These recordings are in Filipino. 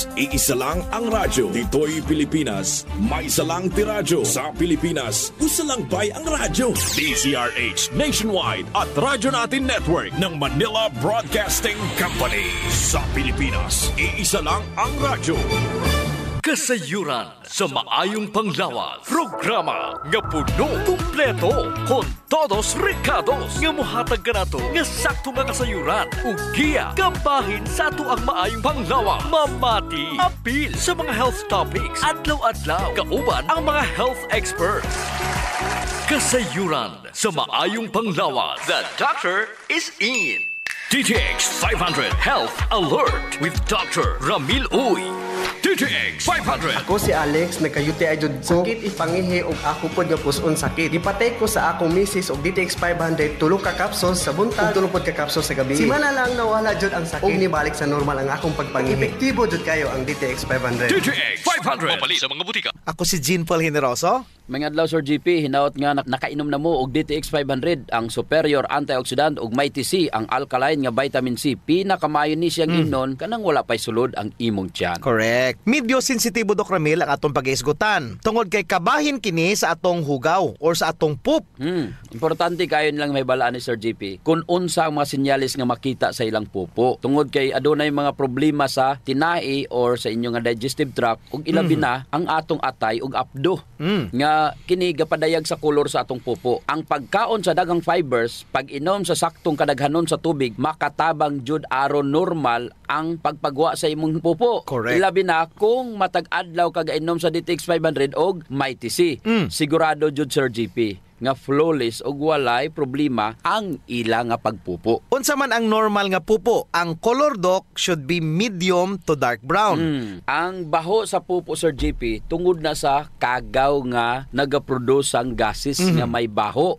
Pilipinas, iisa lang ang radyo. Dito'y Pilipinas, may isa lang tiradyo. Sa Pilipinas, usa lang bay ang radyo. DZRH Nationwide at Radyo Natin Network ng Manila Broadcasting Company. Sa Pilipinas, iisa lang ang radyo. Kasayuran sa maayong panglawas. Programa nga puno, kumpleto, con todos recados. Nga muhatag ka na to, nga sakto nga kasayuran. Ugiya, kabahin sa ato ang maayong panglawas. Mamati, apil sa mga health topics. Adlaw-adlaw, kauban ang mga health experts. Kasayuran sa maayong panglawas. The doctor is in. DTX 500 Health Alert with Dr. Ramil Uy. DTX 500. Ako si Alex, nagkayuti ay jud ko. Sakit ipangihi og ako pod nga puson sakit. Ipatay ko sa akong misis og DTX 500 tulong ka capsules sa buntag ug tulong pod ka capsules sa gabi. Simana lang nawala jud ang sakit. Og nibalik sa normal ang akong pagpangihi. Epektibo jud kayo ang DTX 500. DTX 500. Mabali sa mga butika. Ako si Jean Paul Generoso. Mga adlaw Sir GP, hinaot nga nakainom na mo og DTX 500 ang superior antioxidant ug Mighty C ang alkaline nga vitamin C. Pinakamayo ni siyang inon kanang wala pay sulod ang imong tiyan. Correct. Medyo sensitibo Dok Ramil ang atong pag-iisgutan. Tungod kay kabahin kini sa atong hugaw or sa atong poop. Importante kayo nilang may balaan ni Sir GP kung unsa ang mga sinyalis nga makita sa ilang pupo. Tungod kay adunay mga problema sa tinai or sa inyong digestive tract ug ilabi na ang atong atay ug apdo. Nga kini gapadayag sa kolor sa atong pupo. Ang pagkaon sa daghang fibers, pag inom sa saktong kadaghanon sa tubig, makatabang jud aron normal ang pagpagwa sa imong pupo. Correct. Ilabi na kung matag adlaw kag inom sa DTX 500 og Mighty C. Sigurado jud Sir GP nga flawless og walay problema ang ila nga pagpupo. Unsa man ang normal nga pupo, ang color Dok should be medium to dark brown. Ang baho sa pupo Sir GP tungod na sa kagaw nga nagaproduce ang gases nga may baho.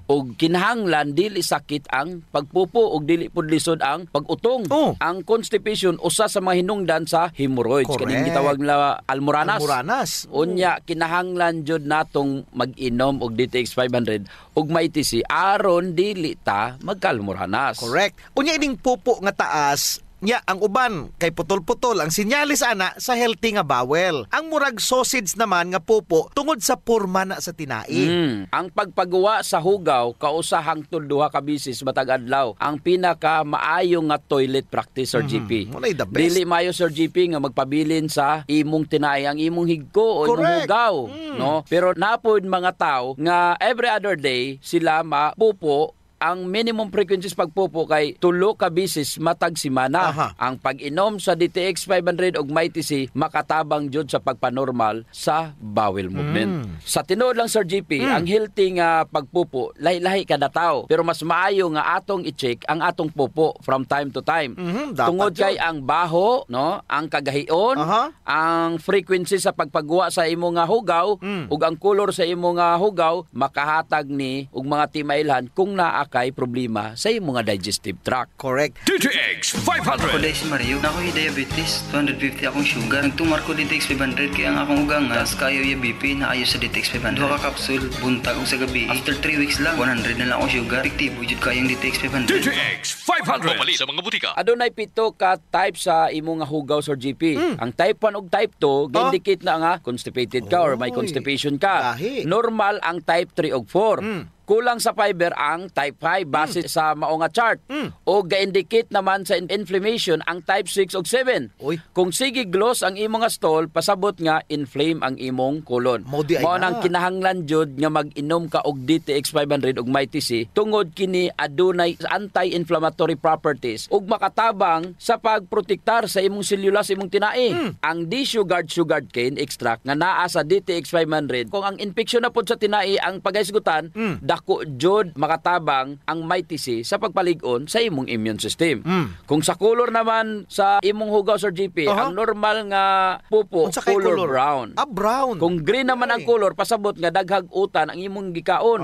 Og kinahanglan dili sakit ang pagpupo og dili pud lisod ang pag-utong. Ang constipation usa sa mga hinungdan sa hemorrhoids. Kaning gitawag na almoranas. Unya kinahanglan jud natong mag-inom og DTX 500 ug Mighty C aron dili ta magkalmoranas. Correct. Unya ining pupo nga taas, nya ang uban kay putol-putol ang sinyalis ana sa healthy nga bowel. Ang murag sausage naman nga pupo tungod sa porma na sa tinai. Ang pagpagawa sa hugaw kausa hangtod duha ka bisis matag adlaw ang pinaka maayo nga toilet practice Sir GP. Walay the best. Dili maayo Sir GP nga magpabilin sa imong tinai ang imong higko o imong hugaw, no? Pero napod mga tao nga every other day sila mapupo. Ang minimum frequencies pagpupo kay tulo ka bisis matag semana. Ang pag-inom sa DTX 500 ug Mighty C makatabang jud sa pagpanormal sa bowel movement. Sa tinuod lang Sir GP, ang healthy nga pagpupo lahi-lahi kada tawo, pero mas maayo nga atong i-check ang atong pupo from time to time. Tungod kay ang baho, no, ang kagahion, ang frequency sa pagpagwa sa imong nga hugaw ug ang color sa imong nga hugaw makahatag ni og mga timailhan kung naa kay problema sa imong mga digestive tract. Correct. DTX 500. Ako dahil si Mario, na ako'y diabetes, 250 akong sugar. Nagtumar ko DTX 500 kaya ang akong ugang as kayo yung BP na ayo sa DTX 500. Duha ka kapsul, buntag o sa gabi. After 3 weeks lang, 100 na lang akong sugar. Epektibo jud kayong DTX 500. DTX 500. Mabali sa mga butika. Adunay pito ka type sa imong nga hugaw Sir GP. Ang type 1 ug type 2 ga-indicate na nga constipated ka or may constipation ka. Normal ang type 3 ug 4. Kulang sa fiber ang type 5 base sa mao nga chart. O ga-indicate naman sa inflammation ang type 6 ug 7. Kung sige gloss ang imong nga stool, pasabot nga inflame ang imong colon. Mao nang kinahanglan jud nga mag-inom ka og DTX 500 ug Mighty C tungod kini adunay anti-inflammatory properties ug makatabang sa pagprotektar sa imong selula sa imong tinai. Ang desugared sugared cane extract nga naa sa DTX 500 kung ang infeksyon na pud sa tinai ang pagahisgutan, dako jud makatabang ang Mighty C sa pagpalig-on sa imong immune system. Kung sa color naman sa imong hugaw Sir GP, ang normal nga pupo color brown. Brown. Kung green naman ang color, pasabot nga daghag utan ang imong gikaon.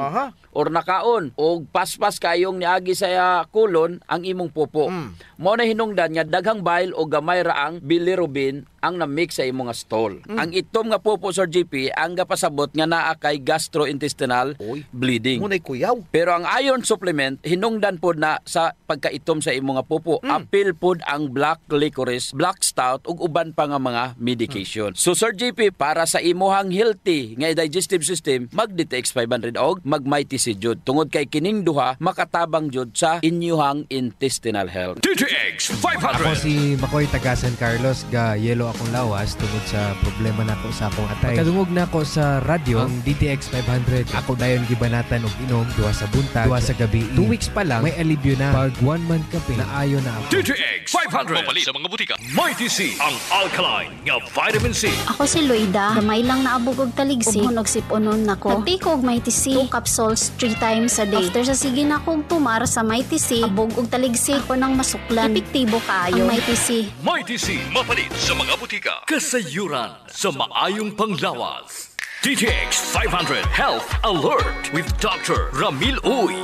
or nakaon o paspas kayong niagi sa kulon ang imong pupo. Mo na hinungdan nga daghang bile o gamay raang bilirubin ang na-mix sa imong stool. Ang itom nga pupo, Sir JP, ang gapasabot nga naa kay gastrointestinal bleeding. Munay kuyaw. Pero ang iron supplement, hinungdan pod na sa pagkaitom sa imong nga pupo. Apil pod ang black licorice, black stout, ug uban pa nga mga medication. So, Sir JP, para sa imuhang healthy nga digestive system, mag-DTX 500 og mag-Mighty C jud. Tungod kay kining duha, makatabang jud sa inyuhang intestinal health. DTX Ako 500. si Makoy taga San Carlos, ga yelo akong lawas tungod sa problema nako sa akong atay. Pagkadungog nako sa radyo ang DTX 500, ako dayon gibanatan og inom duha sa buntag, duha sa gabi. 2 weeks pa lang may alibyo na. Pag 1 month kape na ayo na ako. DTX 500. Mabali sa mga butika. Mighty C, ang alkaline nga vitamin C. Ako si Loida, gamay lang naabog og taligsik, ug siponon nako. Nagtake og Mighty C, 2 capsules 3 times a day. After sa sige na akong tumar sa Mighty C, abog og taligsik ko nang masuklan. Epektibo kaayo ang Mighty C. Mighty C, mapalit sa mga butika. Kasayuran sa maayong panglawas. DTX 500 Health Alert with Dr. Ramil Uy.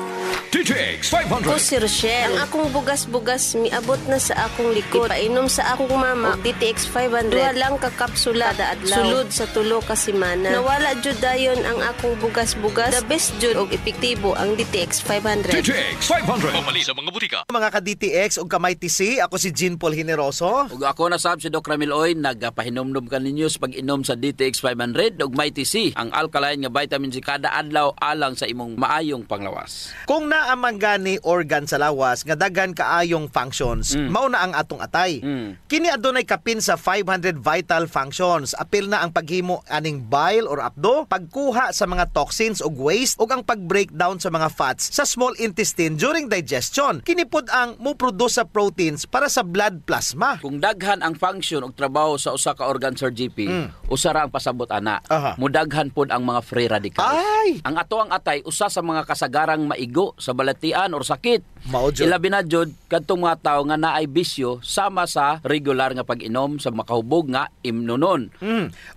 DTX Ako 500. si Rochelle. Ang akong bugas-bugas miabot na sa akong likod. Painom sa akong mama og DTX 500. Duha lang ka kapsula kada adlaw. Sulod sa tulo ka semana. Nawala jud dayon ang akong bugas-bugas. The best jud og epektibo ang DTX 500. DTX 500. Mabali sa mga butika. Mga ka-DTX o ka-Mighty C, ako si Jean Paul Generoso. Ug ako na sab si Doc Ramil Oy, nagapahinomdom ka ninyo sa pag-inom sa DTX 500 ug Mighty C, ang alkaline nga vitamin C kada adlaw alang sa imong maayong panglawas. Kung naamang gani organ sa lawas nga daghan kaayong functions, mao na ang atong atay. Kini adunay kapin sa 500 vital functions. Apil na ang paghimo aning bile or apdo, pagkuha sa mga toxins ug waste ug ang pag-breakdown sa mga fats sa small intestine during digestion. Kini pod ang mo-produce sa proteins para sa blood plasma. Kung daghan ang function ug trabaho sa usa ka organ, Sir GP, usa ra ang pasabot ana. Aha. Mudaghan pod ang mga free radicals. Ay! Ang ato ang atay usa sa mga kasagarang maigo sa balatian or sakit. Mao jud. Ilabi na jud kadtong mga tawo nga naay bisyo sama sa regular nga pag-inom sa makahubog nga imnunon.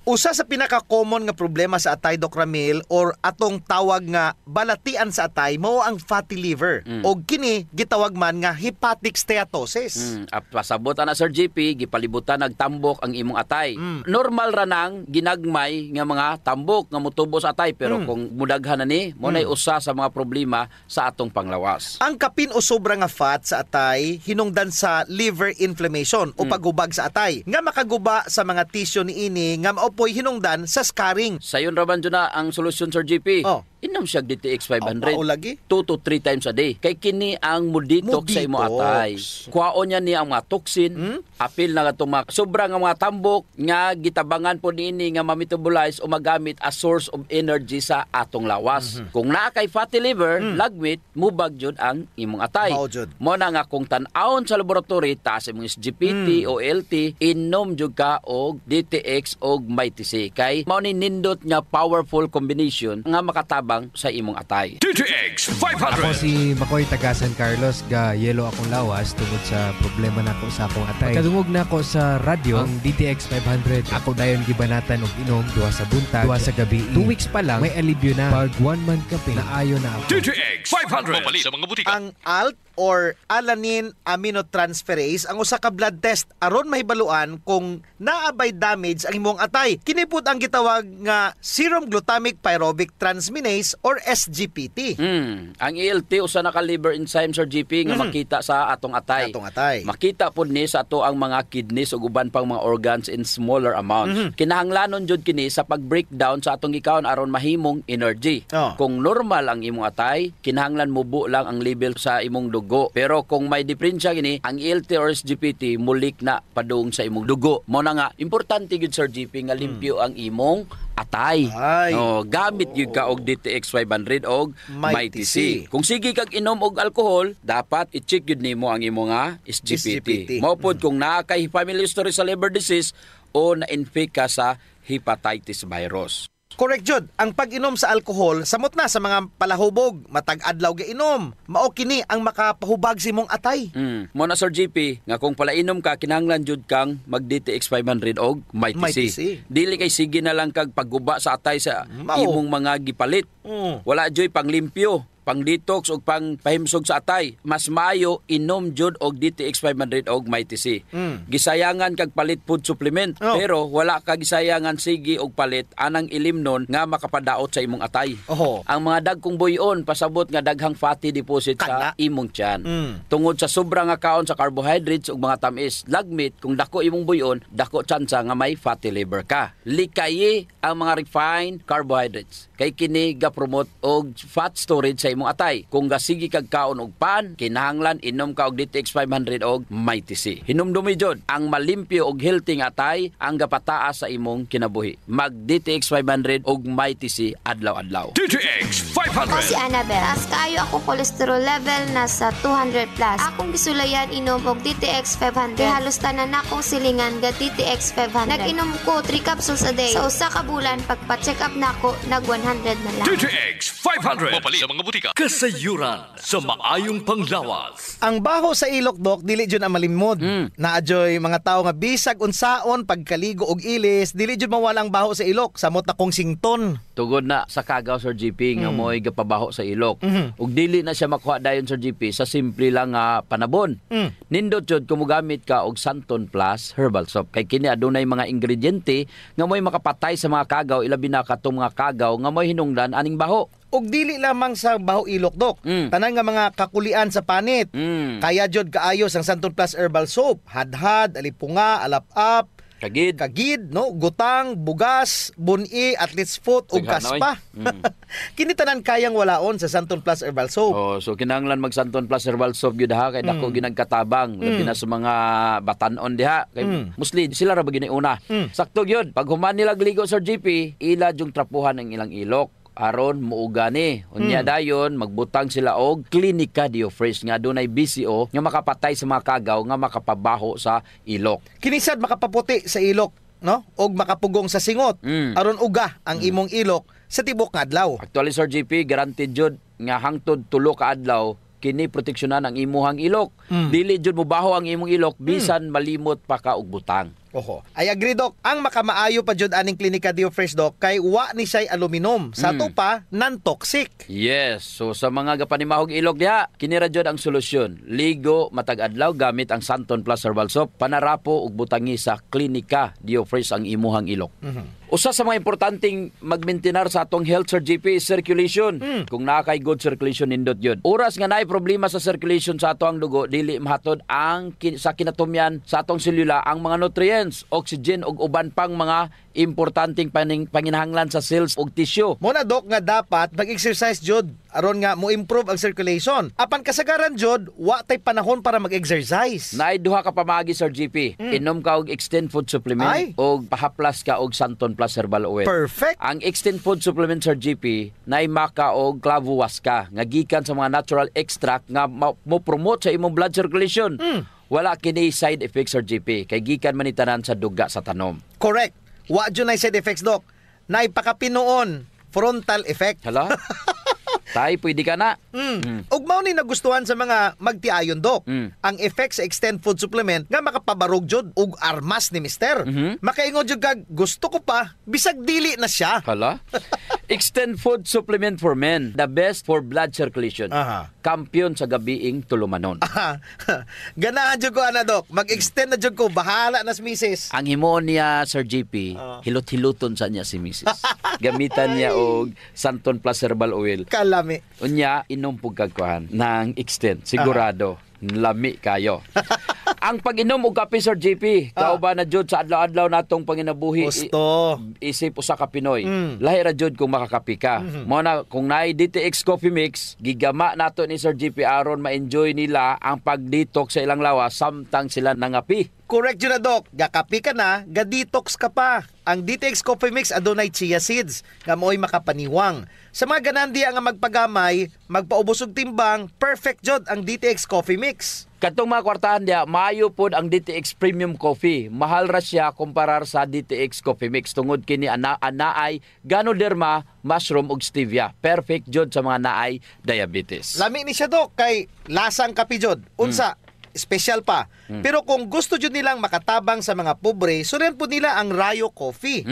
Usa sa pinaka-common nga problema sa atay, Doc Ramil, or atong tawag nga balatian sa atay, mao ang fatty liver. O kini gitawag man nga hepatic steatosis. Pasabot ana, Sir GP, gipalibutan nagtambok ang imong atay. Normal ra nang ginagmay nga mga tambok nga motubo sa atay, pero kung mudaghan na ni, mo nay usa sa mga problema sa atong panglawas. Ang kapin o sobra nga fat sa atay hinungdan sa liver inflammation o paghubag sa atay nga makaguba sa mga tissue niini nga maopoy hinungdan sa scarring. Sayon raman dyan na ang solusyon, Sir GP. Oh. Inom siya DTX 500. Mao lagi? 2 to 3 times a day. Kay kini ang muditox sa imo atay. Kuhaon niya ni ang mga toxin, apil na itong mga sobrang mga tambok nga gitabangan po niini nga ma-metabolize o magamit as source of energy sa atong lawas. Kung naa kay fatty liver, lagmit, mubag jud ang imong atay. Mao jud. Mo na nga kung tan-awon sa laboratory taas imong SGPT o LT, inom jud ka og DTX og Mighty C. Kay mao ni nindot nga powerful combination nga makatabang sa imong atay. DTX Ako 500. si Makoy taga San Carlos, ga yelo akong lawas tungod sa problema nako sa akong atay. Pagkadungog nako sa radyo ang DTX 500, ako dayon gibanatan og inom duha sa buntag, duha sa gabi. 2 weeks pa lang may alibyo na. Pag 1 month kape na ayo na ako. DTX 500. Mabali sa mga butika. Ang ALT or alanine aminotransferase ang usa ka blood test aron mahibaluan kung naabay damage ang imong atay. Kini pud ang gitawag nga serum glutamic pyruvic transminase or SGPT. Ang ELT usa na ka liver enzyme, Sir GP, nga makita sa atong atay. Atong atay. Makita pud ni sa ato ang mga kidneys ug uban pang mga organs in smaller amounts. Kinahanglanon jud kini sa pag-breakdown sa atong gikaon aron mahimong energy. Oh. Kung normal ang imong atay, kinahanglan mubo lang ang level sa imong dugo. Pero kung may diferensya gini, ang ELT or SGPT mulik na padung sa imong dugo. Mo na nga importante gid, Sir GP, nga limpyo ang imong atay. Ay. No, gamit gyud ka og DTX 500 og Mighty C. Kung sige kag inom og alcohol, dapat i-check gyud nimo ang imong SGPT. Mao pod kung naa kay family history sa liver disease o na-infect ka sa hepatitis virus. Correct jud. Ang pag-inom sa alcohol samot na sa mga palahubog, matag adlaw ga inom. Mao kini ang makapahubag sa imong atay. Mo na, Sir GP, nga kung palainom ka, kinahanglan jud kang mag DTX 500 og Mighty Mighty C. C. Dili kay sige na lang kag pagguba sa atay sa Mao. imong mga gipalit. Wala joy panglimpyo, pang detox o pang pahimsog sa atay. Mas maayo inom jud og DTX 500 og Mighty C. Gisayangan kag palit food supplement, pero wala ka gisayangan sige og palit anang ilimnon nga makapadaot sa imong atay. Ang mga dagkong buyon pasabot nga daghang fatty deposit sa imong tiyan. Tungod sa sobrang nga kaon sa carbohydrates ug mga tamis, lagmit kung dako imong buyon, dako tsansa nga may fatty liver ka. Likayi ang mga refined carbohydrates. Kay kini ga-promote og fat storage sa imong atay. Kung gasigi kag kaon og pan, kinahanglan inom ka og DTX 500 og Mighty C. Hinumdumi jud ang malimpyo og healthy nga atay ang gapataas sa imong kinabuhi. Mag DTX 500 og Mighty C adlaw-adlaw. DTX 500. Ako si Annabel. Taas kaayo ako cholesterol level nasa 200 plus. Akong gisulayan inom og DTX 500. Halos tanan akong silingan ga DTX 500. Nag-inom ko 3 capsules a day. Sa usa ka bulan pagpa-check up nako nag 100 na lang. DTX 500. Mapalit sa mga butika. Kasayuran sa maayong panglawas. Ang baho sa ilok, Dok, dili jud ang malimod. Naadyoy mga tao nga bisag unsaon pagkaligo og ilis, dili jud mawalang baho sa ilok, samot na kong sington. Tugod na sa kagaw, Sir GP, nga mo'y gapabaho sa ilok. Ug dili na siya makuha dayon, Sir GP, sa simple lang nga panabon. Nindot jud kumugamit ka og Santon Plus Herbal Soap. Kay kini adunay mga ingrediente nga mo'y makapatay sa mga kagaw, ilabi na katong mga kagaw nga mo'y hinungdan aning baho. Og dili lamang sa baho ilok, Dok. Tanan nga mga kakulian sa panit. Kaya jud kaayos ang Santon Plus Herbal Soap. Hadhad, alipunga, alap-up, kagid, no, gutang, bugas, buni, athlete's foot ug kaspa. Kini tanan kayang walaon sa Santon Plus Herbal Soap. So kinahanglan mag Santon Plus Herbal Soap gyud ha kay dako ginagkatabang labi na sa mga batan-on diha kay mostly sila ra ba giniuna. Sakto gyud pag human nila gligo, Sir GP, ila jung trapuhan ang ilang ilok aron muuga ni. Unya dayon magbutang sila og Clinica Diofresh nga dunay BCO nga makapatay sa mga kagaw nga makapabaho sa ilok. Kinisad makapaputi sa ilok, no? Og makapugong sa singot aron uga ang imong ilok sa tibok nga adlaw. Actually, Sir GP, guaranteed jud nga hangtod 3 ka adlaw kini proteksyonan ang imuhang ilok. Dili jud mobaho ang imong ilok bisan malimot pa ka og butang. I agree, Dok. Ang makamaayo pa jud aning Clinica Diofresh, Dok, kay wa ni say aluminum. Sa to pa non-toxic. Yes. So sa mga gapanimahog ilok diha, kini ra jud ang solusyon. Ligo matag adlaw gamit ang Santon Plus Herbal Soap, panarapo ug butangi sa Clinica Diofresh ang imuhang ilok. Usa sa mga importanteng magmaintenar sa atong health, Sir GP, circulation. Kung naa kay good circulation nindot yun. Oras nga naay problema sa circulation sa atong dugo, dili mahatod ang sa kinatumyan sa atong selula ang mga nutrients, oxygen ug uban pang mga importanteng panginahanglan sa cells ug tissue. Muna, Dok, nga dapat mag-exercise jud aron nga mo improve ang circulation. Apan kasagaran jud wa tay panahon para mag-exercise. Naay duha ka pamaagi, Sir GP. Inom ka og Extend Food Supplement og pahaplas ka og Santon Plus Herbal Oil. Perfect. Ang Extend Food Supplement, Sir GP, naay maka og clavuasca nga gikan sa mga natural extract nga mo promote sa imong blood circulation. Wala kini side effects, Sir GP, kay gikan man itanan sa duga sa tanom. Correct. Wa jud nay side effects, Dok. Naay pakapinoon frontal effect. Hala? Tay, pwede ka na. Ug mao ni nagustuhan sa mga magtiayon, Dok. Ang effect sa Extend Food Supplement nga makapabarog jud ug armas ni Mister. Makaingon jud kag gusto ko pa bisag dili na siya. Hala? Extend Food Supplement for Men, the best for blood circulation. Kampiyon sa gabiing tulumanon. Ganahan jud ko ana, Dok. Mag-extend na jud ko, bahala na si Mrs. Ang himoon niya, Sir GP, hilot-hiluton sa niya si Mrs. Gamitan niya og Santon Plus Herbal Oil. Kalami. Unya, inom pug kagkuhan ng Extend. Sigurado, lami kayo. Ang pag-inom og kape, Sir GP, kauban na jud sa adlaw-adlaw natong panginabuhi. Gusto. Isip usa ka Pinoy. Lahi ra jud kung makakape ka. Mo na kung naay DTX Coffee Mix, gigama nato ni Sir GP aron ma-enjoy nila ang pag-detox sa ilang lawas samtang sila nangapi. Correct yun na, Dok. Gakapi ka na, ga-detox ka pa. Ang DTX Coffee Mix adunay chia seeds nga mo'y makapaniwang. Sa mga ganandi nga magpagamay, magpaubos og timbang, perfect jud ang DTX Coffee Mix. Katong mga kwartahan dia, maayo pod ang DTX Premium Coffee. Mahal ra siya kumparar sa DTX Coffee Mix tungod kini anaay Ganoderma, mushroom ug stevia. Perfect jud sa mga naay diabetes. Lami ni siya, Dok, kay lasang kape jud. Unsa, special pa. Pero kung gusto jud nilang makatabang sa mga pobre, sunan po nila ang Rayo Coffee.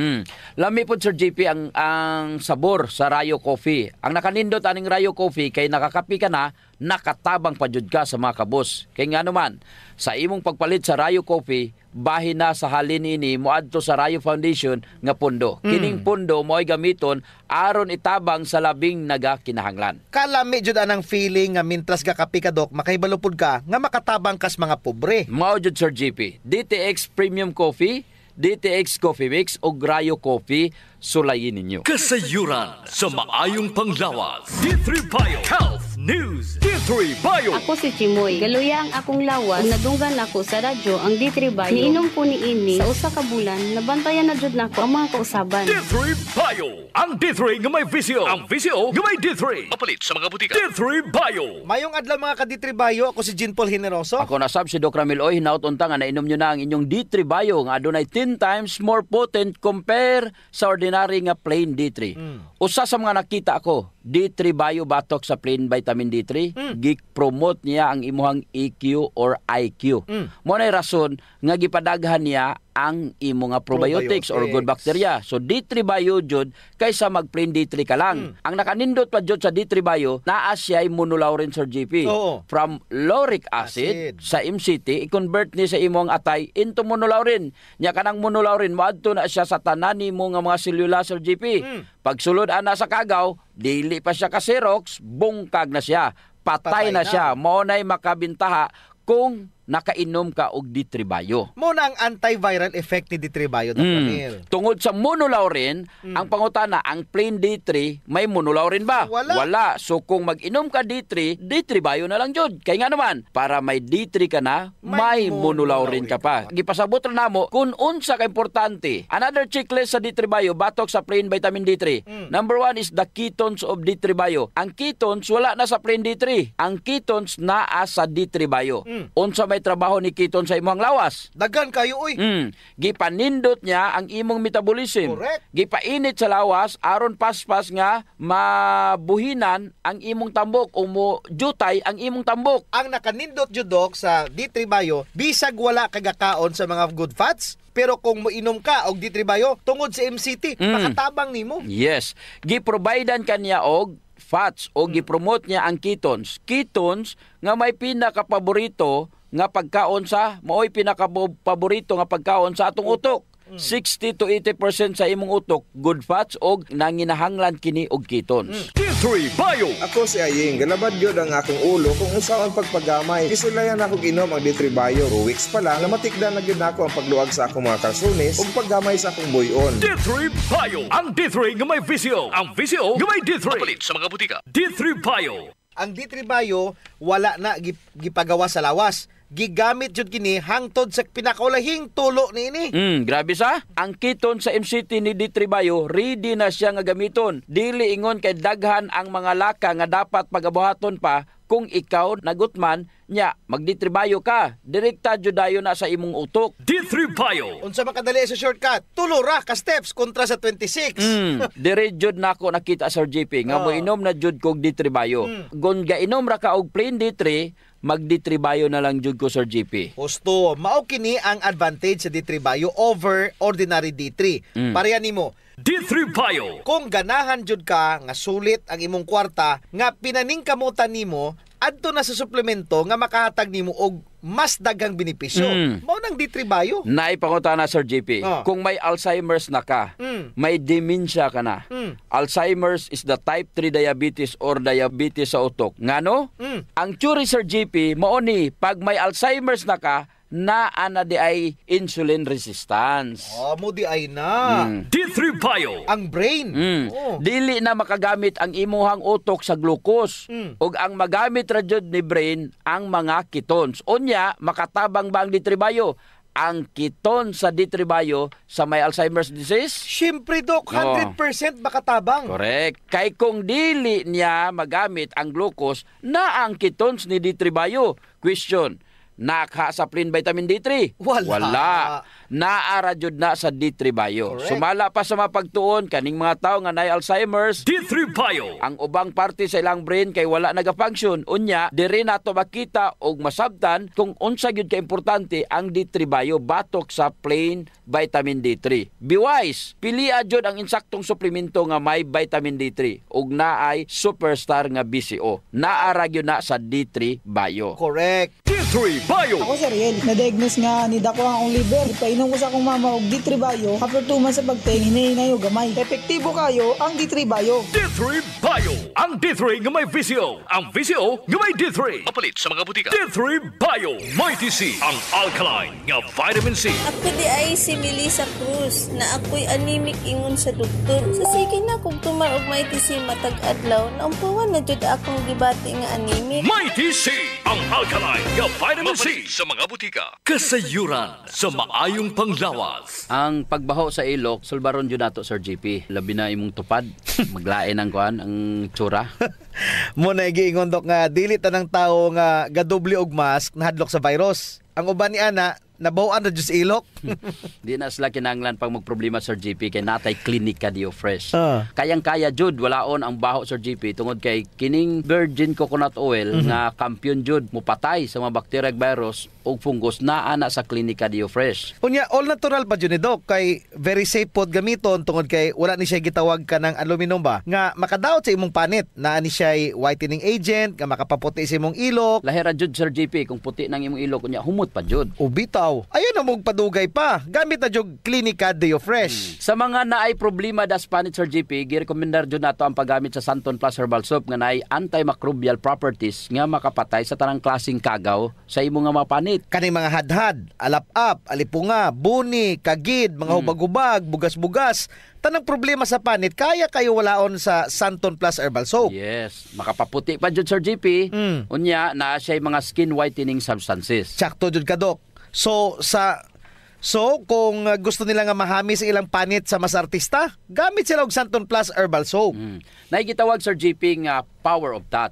Lami po Sir JP ang sabor sa Rayo Coffee. Ang nakanindot aning Rayo Coffee kay nakakapi ka na, nakatabang pa jud ka sa mga kabos. Kay nga naman, sa imong pagpalit sa Rayo Coffee, bahin na sa halin ini moadto sa Rayo Foundation nga pundo. Kining pundo mo'y gamiton aron itabang sa labing nagakinahanglan. Kalami jud anang feeling nga mintras gakapi ka dok, makahibalo pud ka nga makatabang kas mga pobre. Mao jud Sir JP, DTX Premium Coffee, DTX Coffee Mix o Rayo Coffee, sulayin ninyo. Kasayuran sa maayong panglawas. D3 Bio Health News. D3 Bio. Ako si Chimoy. Galuya ang akong lawas. Kung nadunggan ako sa radyo ang D3 Bio. Niinom ko ni ini sa usa ka bulan, nabantayan na jud nako ang mga kausaban. D3 Bio. Ang D3 nga may visio. Ang visio nga may D3. Mapalit sa mga butika. D3 Bio. Mayong adlaw mga ka-D3 Bio, ako si Jean Paul Generoso. Ako na sab si Doc Ramil Oy, hinaut unta nga nainom nyo na ang inyong D3 Bio nga adunay 10 times more potent compare sa ordinary nga plain D3. Usa sa mga nakita ako, D3 Bio batok sa plain vitamin D3, gi-promote niya ang imuhang EQ or IQ. Mo nay rason nga gipadaghan niya ang imo nga probiotics or good bacteria. So D3 Bio jud kaysa mag plain D3 ka lang. Ang nakanindot pa jud sa D3 Bio, naa siya monolaurin Sir JP. From lauric acid sa MCT, i-convert ni sa imong atay into monolaurin. Nya kanang monolaurin moadto na siya sa tanan nimo nga mga selula Sir JP. Pagsulod ana sa kagaw, dili pa siya ka Xerox, bungkag na siya. Patay na siya. Mao nay makabintaha kung nakainom ka og D3 Bio. Muna ang antiviral effect ni D3 Bio, Dr. Tungod sa monolaurin, ang pangutana, ang plain D3, may monolaurin ba? Wala. So kung mag-inom ka D3, D3 Bio na lang jud. Kaya nga naman, para may D3 ka na, may monolaurin ka pa. Gipasabot na namo kung unsa ka importante. Another checklist sa D3 Bio, batok sa plain vitamin D3. Number 1 is the ketones of D3 Bio. Ang ketones, wala na sa plain D3. Ang ketones naa sa D3 Bio. Unsa may trabaho ni keton sa imong lawas. Dagan kayo uy. Gipanindot niya ang imong metabolism. Correct. Gipainit sa lawas aron paspas nga mabuhinan ang imong tambok o mo jutay ang imong tambok. Ang nakanindot jud dok sa D3 Bio, bisag wala kagakaon sa mga good fats, pero kung moinom ka og D3 Bio tungod sa MCT, makatabang nimo. Yes. Giprovidean kaniya og fats o gipromote niya ang ketones. Ketones nga may pinaka-paborito nga pagkaon sa maoy pinaka-paborito nga pagkaon sa atong utok. 60 to 80% sa imong utok good fats og nanginahanglan kini og ketones. D3 Bio. Ako si Aying, galabad yun ang akong ulo kung usaon pagpagamay. Isulayan ako inom ang D3 Bio. 2 weeks pa lang, namatikdan na yun ako ang pagluag sa akong mga kalsunis ug paggamay sa akong buyon. D3 Bio. Ang D3 nga may visio. Ang visio nga may D3. Mapalit sa mga butika. D3 Bio. Ang D3 Bio wala na gipagawa sa lawas. Gigamit jud kini hangtod sa pinakaulahing tulo niini. Grabe sa. Ang keton sa MCT ni D3 Bio, ready na siya nga gamiton. Dili ingon kay daghan ang mga laka nga dapat pagabuhaton pa kung ikaw nagutman nya mag D3 Bio ka. Direkta jud dayon na sa imong utok. D3 Bio. Unsa makadali sa shortcut? Tulo ra ka steps kontra sa 26. Dire jud nako nakita Sir JP nga moinom na jud kog D3 Bio. Gon gainom ra ka og plain D3, mag D3 Bio na lang jud ko Sir JP. Husto, mao kini ang advantage sa D3 Bio over ordinary D3. Pareha nimo. D3 Bio. Kung ganahan jud ka nga sulit ang imong kwarta nga pinaningkamutan nimo, adto na sa suplemento nga makahatag nimo og mas daghang benepisyo. Mao nang D3 Bio. Naipangutana Sir JP, kung may Alzheimer's na ka, may dementia ka na. Alzheimer's is the type 3 diabetes or diabetes sa utok. Ngano? Ang theory Sir JP, mao ni pag may Alzheimer's na ka, na ana di ay insulin resistance. Mo di ay na. D3 Bio. Ang brain. Dili na makagamit ang imuhang utok sa glucose. Ug ang magamit ra jud ni brain ang mga ketones. Unya makatabang ba ang D3 Bio? Ang keton sa D3 Bio sa may Alzheimer's disease? Siyempre, Dok, 100% makatabang. Correct. Kay kung dili niya magamit ang glucose na ang ketones ni D3 Bio. Question, nakha sa plain vitamin D3? Wala. naara jud na sa D3 Bio. Correct. Sumala pa sa mapagtuon kaning mga tawo nga naay Alzheimer's, D3 Bio. ang ubang parte sa ilang brain kay wala nagafunction, unya diri nato makita og masabtan kung unsa gyud ka importante ang D3 Bio batok sa plain vitamin D3. Be wise, pilia jud ang insaktong suplemento nga may vitamin D3 ug naay superstar nga BCO. Naara gyud na sa D3 Bio. Correct. D3 Bio. Ako si Ariel, na-diagnose nga ni dako ang akong liver. Ipainom ko sa akong mama og D3 Bio. After 2 months sa pagtingin, hinahinay og gamay. Epektibo kayo ang D3 Bio. D3 Bio. Ang D3 nga may VCO. Ang VCO nga may D3. Mapalit sa mga butika. D3 Bio. May TC. Ang alkaline nga vitamin C. Ako di ay si Melissa Cruz na ako'y anemic ingon sa doktor. Sa sige na kung tumar og may TC matag adlaw, naumpuan na jud akong gibati nga anemic. May TC. Ang alkaline nga vitamin C sa mga butika. Kasayuran sa maayong panglawas. Ang pagbaho sa ilok, sulbaron jud nato Sir JP. Labi na imong tupad, maglain ang kuan ang tsura. Mo na giingon dok nga dili tanang tawo nga gadubli og mask nahadlok sa virus. Ang uban ni ana nabawan na jud sa ilok. Di na sila kinahanglan pag magproblema Sir JP kay natay klinika Dio Fresh. Kayang-kaya jud walaon ang baho Sir JP tungod kay kining virgin coconut oil nga kampiyon jud mupatay sa mga bacteria ug virus ug fungus naa na sa klinika Dio Fresh. Unya all natural pa jud ni dok kay very safe pod gamiton tungod kay wala ni siya gitawag ka ng aluminum ba nga makadaot sa imong panit. Naa ni siya whitening agent nga makapaputi sa imong ilok. Lahira jud Sir JP kung puti nang imong ilok unya humot pa jud. Ubitaw. Ayun na mong padugay pa. Gamit na jud klinika Dio Fresh. Sa mga naay problema das panit Sir JP, girekomendar jud nato ang paggamit sa Santon Plus Herbal Soap nga naay antimicrobial properties nga makapatay sa tanang klaseng kagaw sa imong nga mga panit. Kaning mga hadhad, alap-ap, alipunga, buni, kagid, mga hubag-hubag, bugas-bugas, tanang problema sa panit, kaya kayo walaon sa Santon Plus Herbal Soap. Yes, makapaputi pa jud Sir JP. Unya na siya mga skin whitening substances. Sakto jud ka dok. So kung gusto nila nga mahami sa ilang panit sa mas artista, gamit sila og Santon Plus Herbal Soap. Naigitawag Sir JP nga power of touch.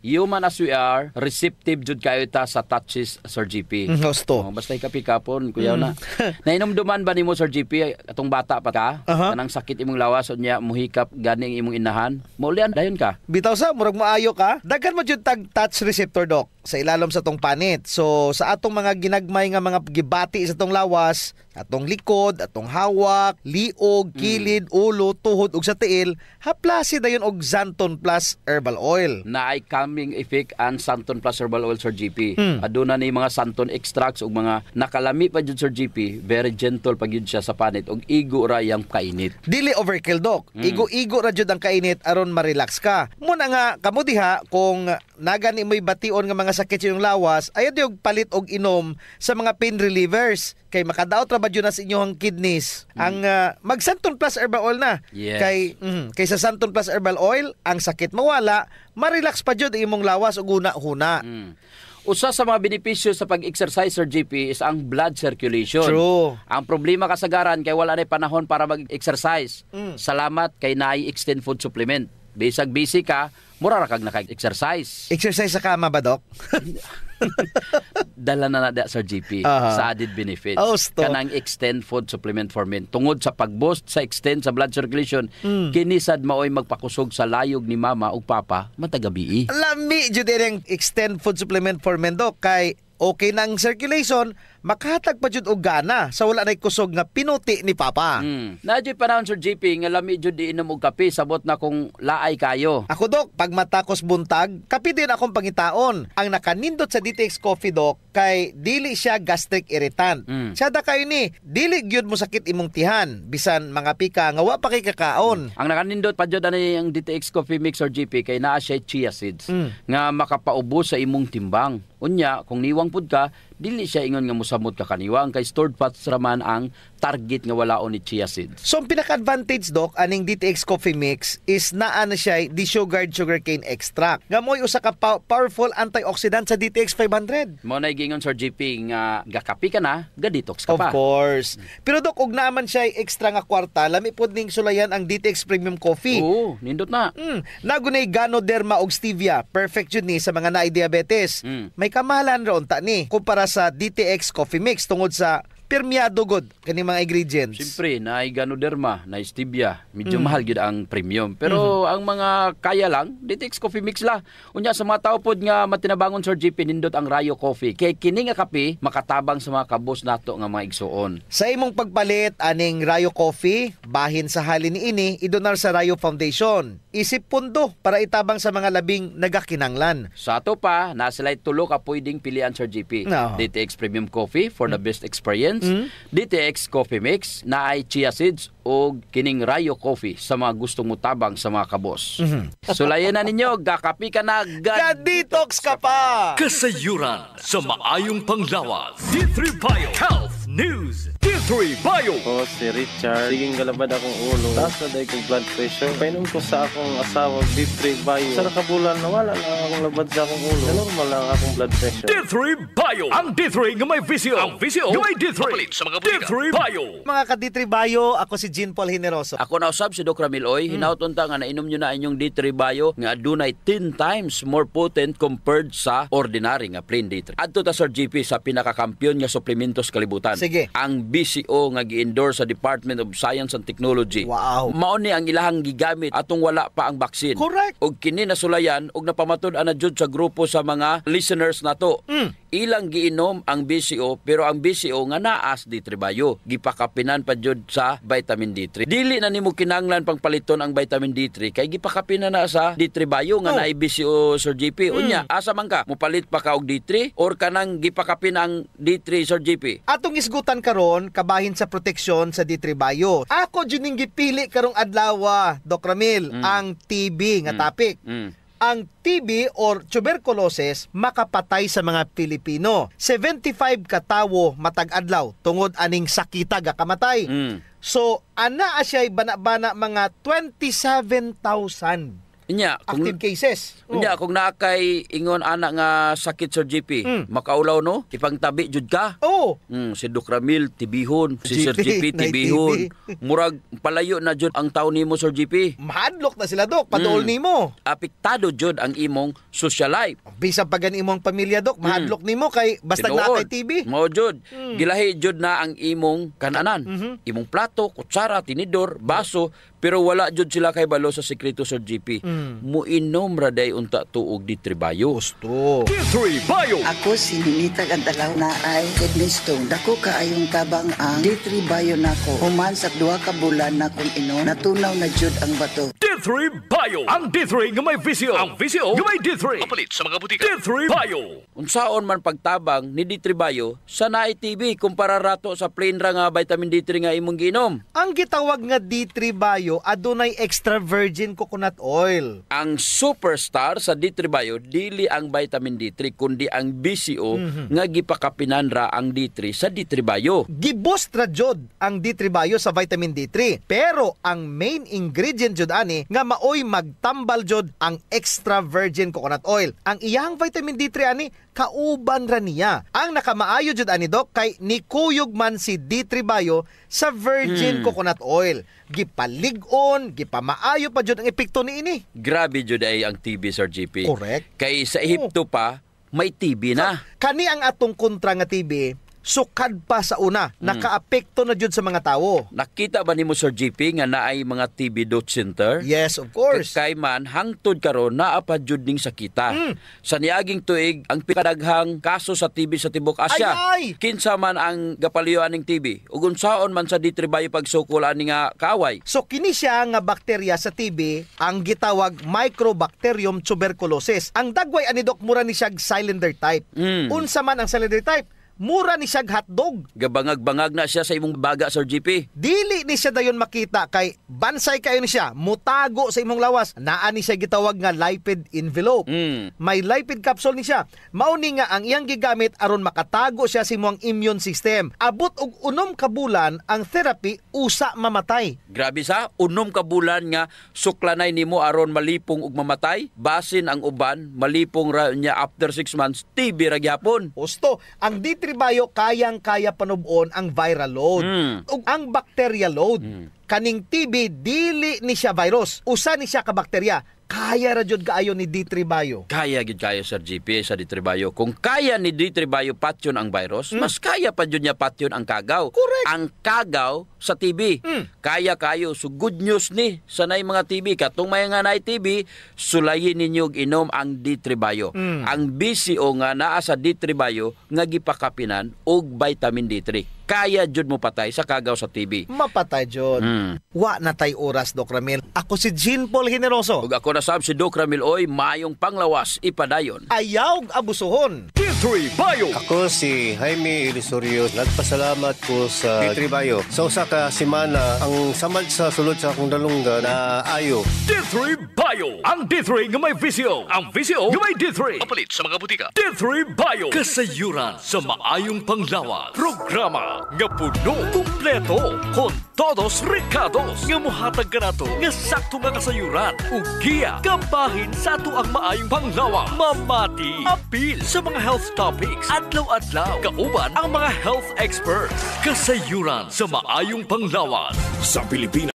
Human as we are, receptive jud kayo ta sa touches Sir JP. Gusto. Basta ikapikapon, kuyaw na. Nainomduman ba nimo Sir JP atong bata pa ka? Kanang sakit imong lawas unya muhikap ganing imong inahan. Maulian dayon ka. Bitaw sa murag maayo ka. Daghan mo jud tag touch receptor dok sa ilalom sa tong panit. So sa atong mga ginagmay nga mga gibati sa tong lawas, atong likod, atong hawak, liog, kilid, ulo, tuhod ug sa tiil, haplasi dayon og Santon Plus Herbal Oil. Naay calming effect ang Santon Plus Herbal Oil Sir JP. Aduna ni mga Santon extracts ug mga nakalami pa jud Sir JP, very gentle pa gyud siya sa panit ug igo ra yang kainit. Dili overkill dok. Igo-igo ra jud ang kainit aron ma-relax ka. Muna nga kamo diha kung nagani mo'y bation nga mga sakit sa inyong lawas, ayaw yung palit og inom sa mga pain relievers kay makadaot ra ba jud na sa inyong kidneys. Ang mag Santon Plus Herbal Oil na. Yes. Kay sa Santon Plus Herbal Oil, ang sakit mawala, ma-relax pa jud imong lawas ug una-huna. Usa sa mga benepisyo sa pag-exercise Sir JP is ang blood circulation. True. Ang problema kasagaran kay wala na panahon para mag-exercise. Salamat kay naay extend food supplement. Bisag busy ka, mura ra kag naka-exercise. Exercise sa kama ba dok? Dala na nada Sir JP sa added benefits. Kanang extend food supplement for men. Tungod sa pag-boost sa extend sa blood circulation, kinisad maoy magpakusog sa layog ni mama ug papa matagabi. Lami jud ang extend food supplement for men dok kay okay nang circulation, makahatag pa jud og gana sa wala nay kusog nga pinuti ni papa. Nadyo panahon Sir JP nga lami jud iinom og kape sabot na kung laay kayo. Ako dok, pag matakos buntag, kape din akong pangitaon. Ang nakanindot sa DTX Coffee dok kay dili siya gastric irritant. Siya da kayo ni, dili gyud mo sakit imong tihan bisan mga pika nga wa pa kay kakaon. Ang nakanindot pa jud ani ang DTX Coffee Mix Sir JP kay naa siya chia seeds nga makapaubos sa imong timbang. Unya kung niwang pud ka, dili siya ingon nga musamot ka kaniwang kay stored fats raman ang target nga walaon ni chia seeds. So ang pinaka-advantage dok aning DTX Coffee Mix is naa na siya desugared sugarcane extract. Nga mo'y usa ka powerful antioxidant sa DTX 500. Mo na gingon Sir JP nga gakapi ka na, ga-detox ka pa. Of course. Pero dok ug naman siya extra nga kwarta, lami pud ning sulayan ang DTX Premium Coffee. Oo, nindot na. Nagunay Ganoderma ug stevia, perfect jud ni sa mga naay diabetes. May kamahalan ra unta ni kumpara sa DTX Coffee Mix tungod sa Permiado god kani mga ingredients. Siyempre, na Ganoderma, na Stevia, medyo mahal gyud ang premium. Pero ang mga kaya lang, DTX Coffee Mix la. Unya sa mga tao pod nga matinabangon Sir JP nindot ang Rayo Coffee. Kay kini nga kape makatabang sa mga kabos nato nga mga igsuon. Sa imong pagpalit aning Rayo Coffee, bahin sa halin niini idonar sa Rayo Foundation. Isip pundo para itabang sa mga labing nagakinanglan. Sa ato pa, nasilay tulo ka pwedeng pilian Sir JP. No. DTX Premium Coffee for the best experience. DTX Coffee Mix na ay chia seeds o kining Rayo Coffee sa mga gustong mutabang sa mga kabos. Sulayan na ninyo, gakapi ka na, Detox ka pa! Kasayuran sa maayong panglawas. D3 Bio Health News. D3 Bio. Ako si Richard. Siging galabad akong ulo. Taas na dahil kong blood pressure. Painom ko sa akong asawa D3 Bio. Sa nakabulan, nawala lang akong labad sa akong ulo. Normal lang akong blood pressure. D3 Bio. Ang D3 nga may visio. Ang visio nga may D3. Mapalit sa mga butika. D3 Bio. Mga ka-D3 Bio, ako si Jean Paul Generoso. Ako na usab si Doc Ramil Oy. Hinauton ta nga nainom nyo na inyong D3 Bio nga adunay 10 times more potent compared sa ordinary nga plain D3. Adto ta Sir GP sa pinakakampiyon nga suplementos kalibutan. Sige. Ang BCO nga gi-endorse sa Department of Science and Technology. Wow. Mao ni ang ilahang gigamit atong wala pa ang baksin. Correct. Og kini nasulayan og napamatud-an na jud sa grupo sa mga listeners nato. Ilang giinom ang BCO pero ang BCO nga naas D3 Bio. Gipakapinan pa jud sa vitamin D3. Dili na nimo kinanglan pang paliton ang vitamin D3 kay gipakapinan na sa D3 Bio nga naay BCO Sir JP. Unya, asa man ka mupalit pa ka og D3 or kanang gipakapin ang D3 Sir JP? Atong isgutan karon kabahin sa proteksyon sa D3 Bio. Ako jud ning gipili karong adlaw, Doc Ramil, ang TB nga topic. Ang TB or tuberculosis makapatay sa mga Pilipino. 75 ka tawo matag adlaw tungod aning sakita ga kamatay. So ana asya bana-bana mga 27,000 active cases. Unya kung naakay ingon ana nga sakit Sir JP, makaulaw no, ipangtabi jud ka. Si Doc Ramil tibihon, si Sir JP tibihon. Murag palayo na jud ang tawo nimo Sir JP. Mahadlok na sila Doc, paduol nimo. Apektado jud ang imong social life. Bisan pa gan imong pamilya Doc, mahadlok nimo kay basta na kay TB. Mao jud. Gilahi jud na ang imong kananan. Imong plato, kutsara, tinidor, baso, pero wala jud sila kay balo sa sekreto Sir JP. Muinom ra day unta tuog D3 Bio. Gusto. D3 Bio. Ako si Ninita Gandalaw na ay kidney stone. Dako kaayong tabang ang D3 Bio nako. Human sa 2 ka bulan na kung inom, natunaw na jud ang bato. D3 Bio. Ang D3 nga may visio. Ang visio nga may D3. Mapalit sa mga butika. D3 Bio. Unsaon man pagtabang ni D3 Bio sa naay TB kumpara rato sa plain ra nga vitamin D3 nga imong giinom. Ang gitawag nga D3 Bio adunay extra virgin coconut oil. Ang superstar sa D3 Bio dili ang vitamin D3 kundi ang BCO nga gipakapinan ra ang D3 sa D3 Bio. Giboost ra jud ang D3 Bio sa vitamin D3 pero ang main ingredient jud ani nga maoy magtambal jud ang extra virgin coconut oil. Ang iyang vitamin D3 ani kauban ra niya. Ang nakamaayo jud ani Doc kay nikuyog man si D3 Bio sa virgin coconut oil. Gipalig-on, gipamaayo pa jud ang epekto niini. Grabe jud ay ang TB Sir JP. Correct. Kay sa Ehipto pa may TB na. Kani ang atong kontra nga TB sukad pa sa una, nakaapekto na jud sa mga tawo. Nakita ba nimo Sir JP nga naay mga TB dot center? Yes, of course. Kay man hangtod karon naa pa jud ning sakita. Sa niaging tuig ang pinakadaghang kaso sa TB sa tibuok Asya. Kinsa man ang gapaliyoan ning TB ug unsaon man sa D3 Bio pagsukol ani nga kaaway. So kini siya nga bakterya sa TB ang gitawag Mycobacterium tuberculosis. Ang dagway ani Doc mura ni siya cylinder type. Unsa man ang cylinder type? Mura ni siya hotdog. Gabangag-bangag na siya sa imong baga Sir JP. Dili ni siya dayon makita kay bansay kayo ni siya, mutago sa imong lawas. Naa ni siya gitawag nga lipid envelope. May lipid capsule ni siya. Mao ni nga ang iyang gigamit aron makatago siya sa imong immune system. Abot og 6 ka bulan ang therapy usa mamatay. Grabe sa 6 ka bulan nga suklanay nimo aron malipong ug mamatay. Basin ang uban malipong ra niya after 6 months TB ra gyapon. Gusto ang D3 Bio kayang-kaya panubon ang viral load ug ang bacteria load. Kaning TB dili ni siya virus, usa ni siya ka bakterya Kaya ra jud kaayo ni D3 Bio. Kaya gid kayo Sir GP sa D3 Bio. Kung kaya ni D3 Bio patyon ang virus, mas kaya pa jud niya patyon ang kagaw. Correct. Ang kagaw sa TB. Kaya kayo. So good news ni sanay mga TB. Katong may nga nay TB, sulayin ninyo inom ang D3 Bio. Ang BCO nga naa sa D3 Bio nga gipakapinan og vitamin D3. Kaya jud mo patay sa kagaw sa TB. Mapatay jud. Wa na tay oras, Doc Ramil. Ako si Jean Paul Generoso. Ug ako na sab si Doc Ramil Oy, mayong panglawas ipadayon. Ayaw abusuhon. D3 Bio. Ako si Jaime Ilisorio. Nagpasalamat ko sa D3 Bio. Sa usa ka semana, ang samad sa sulod sa akong dalunggan na ayo. D3 Bio. Ang D3 nga may VCO. Ang VCO nga may D3. Kapalit sa mga butika. D3 Bio. Kasayuran sa maayong panglawas. Programa nga puno, kumpleto, kon todos recados nga mohatag kanato nga sakto nga kasayuran ug giya kabahin sa ato ang maayong panglawas. Mamati apil sa mga health topics adlaw-adlaw kauban ang mga health experts. Kasayuran sa maayong panglawas Sa Pilipinas.